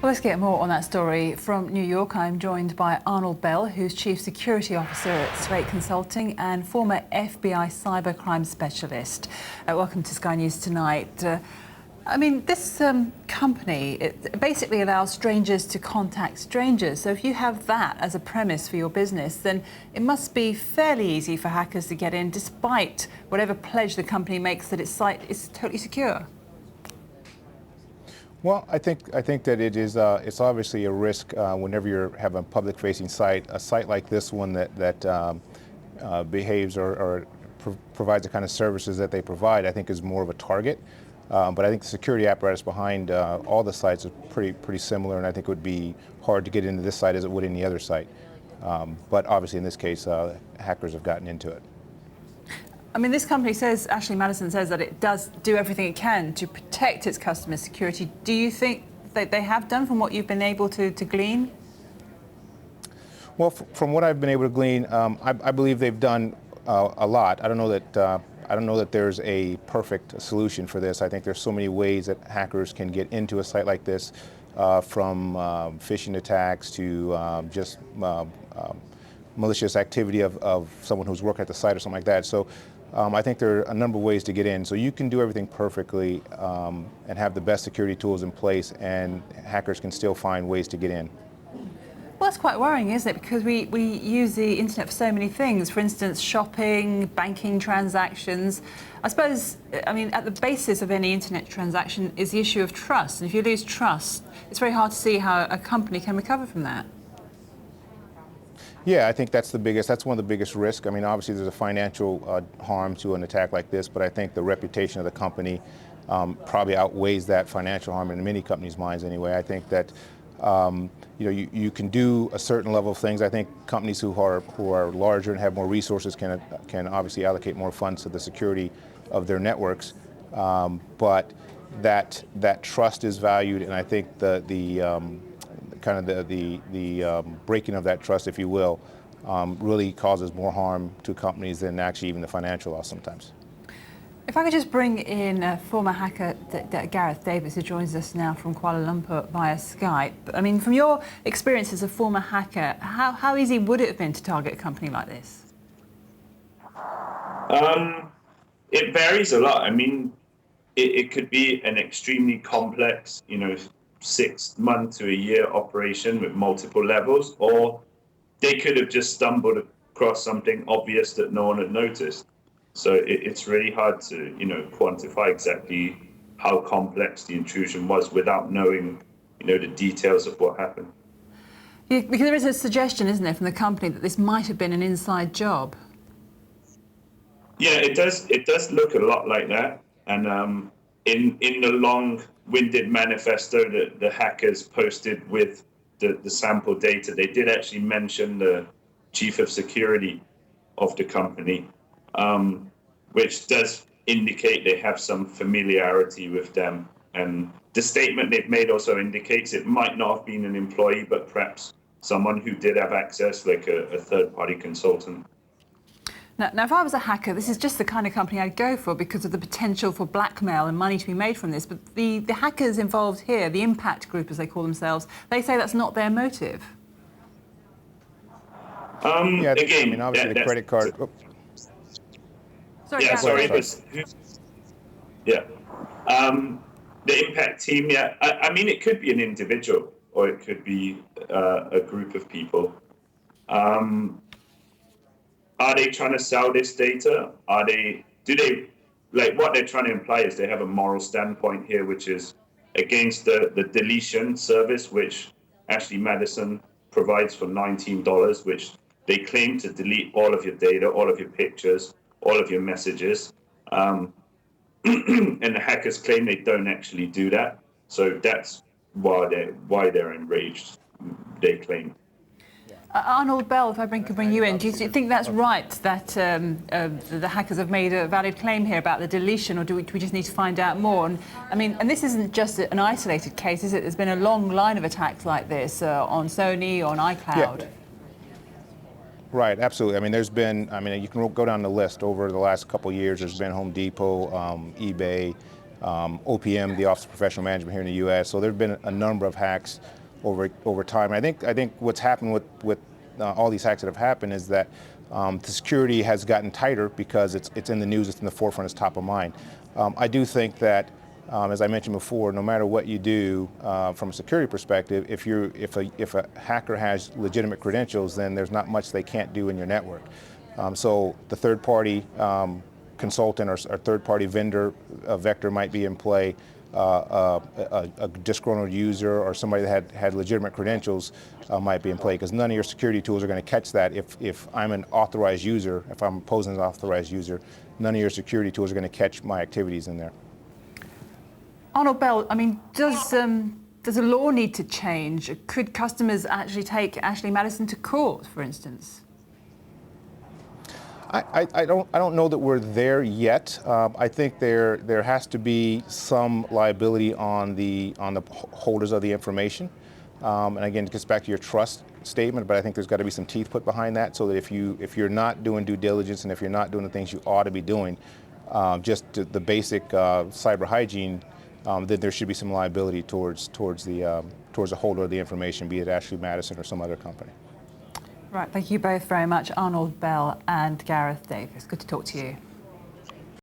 Well, let's get more on that story. From New York, I'm joined by Arnold Bell, who's Chief Security Officer at Straight Consulting and former FBI cybercrime specialist. Welcome to Sky News tonight. This company, it basically allows strangers to contact strangers. So if you have that as a premise for your business, then it must be fairly easy for hackers to get in, despite whatever pledge the company makes that its site is totally secure. Well, I think that it is. It's obviously a risk whenever you have a public-facing site. A site like this one that behaves or provides the kind of services that they provide, I think, is more of a target. But I think the security apparatus behind all the sites is pretty similar, and I think it would be hard to get into this site as it would any other site. But obviously, in this case, hackers have gotten into it. This company says, Ashley Madison says, that it does do everything it can to protect its customer security. Do you think that they have done, from what you've been able to glean? Well, from what I've been able to glean, I believe they've done a lot. I don't know that there's a perfect solution for this. I think there's so many ways that hackers can get into a site like this, from phishing attacks to just malicious activity of someone who's working at the site or something like that. So I think there are a number of ways to get in. So you can do everything perfectly and have the best security tools in place, and hackers can still find ways to get in. Well, that's quite worrying, isn't it? Because we use the internet for so many things. For instance, shopping, banking transactions. I suppose, at the basis of any internet transaction is the issue of trust. And if you lose trust, it's very hard to see how a company can recover from that. Yeah, I think that's one of the biggest risks. Obviously there's a financial harm to an attack like this, but I think the reputation of the company probably outweighs that financial harm in many companies' minds anyway. I think that you can do a certain level of things. I think companies who are larger and have more resources can obviously allocate more funds to the security of their networks, but that trust is valued, and I think the breaking of that trust, if you will, really causes more harm to companies than actually even the financial loss sometimes. If I could just bring in former hacker Gareth Davis, who joins us now from Kuala Lumpur via Skype. From your experience as a former hacker, how easy would it have been to target a company like this? It varies a lot. It could be an extremely complex, 6 month to a year operation with multiple levels, or they could have just stumbled across something obvious that no one had noticed. So it's really hard to, quantify exactly how complex the intrusion was without knowing, the details of what happened. Yeah, because there is a suggestion, isn't there, from the company that this might have been an inside job. Yeah, it does. It does look a lot like that. And in the long-winded manifesto that the hackers posted with the sample data, they did actually mention the chief of security of the company, which does indicate they have some familiarity with them. And the statement they've made also indicates it might not have been an employee, but perhaps someone who did have access, like a third-party consultant. Now, if I was a hacker, this is just the kind of company I'd go for because of the potential for blackmail and money to be made from this. But the hackers involved here, the impact group, as they call themselves, they say that's not their motive. Again, obviously the credit card. Sorry, yeah, sorry. Yeah. The impact team, yeah. It could be an individual, or it could be a group of people. Are they trying to sell this data? What they're trying to imply is they have a moral standpoint here, which is against the deletion service, which Ashley Madison provides for $19, which they claim to delete all of your data, all of your pictures, all of your messages. And the hackers claim they don't actually do that. So that's why they're enraged, they claim. Arnold Bell, if I could bring you in, do you think that's right, that the hackers have made a valid claim here about the deletion, or do we just need to find out more? And this isn't just an isolated case, is it? There's been a long line of attacks like this on Sony, on iCloud. Yeah. Right, absolutely. There's been, you can go down the list over the last couple of years. There's been Home Depot, eBay, OPM, the Office of Professional Management here in the U.S. So there have been a number of hacks over time. I think what's happened with all these hacks that have happened is that the security has gotten tighter because it's in the news, it's in the forefront, it's top of mind. I do think that, as I mentioned before, no matter what you do from a security perspective, if a hacker has legitimate credentials, then there's not much they can't do in your network. So the third-party consultant or third-party vendor vector might be in play. A disgruntled user or somebody that had legitimate credentials might be in play, because none of your security tools are going to catch that. If I'm an authorized user, if I'm posing as an authorized user, none of your security tools are going to catch my activities in there. Arnold Bell, I mean, does the law need to change? Could customers actually take Ashley Madison to court, for instance? I don't know that we're there yet. I think there has to be some liability on the holders of the information. And again, it gets back to your trust statement, but I think there's got to be some teeth put behind that, so that if you're not doing due diligence and if you're not doing the things you ought to be doing, just the basic cyber hygiene, then there should be some liability towards the holder of the information, be it Ashley Madison or some other company. Right, thank you both very much, Arnold Bell and Gareth Davis. Good to talk to you.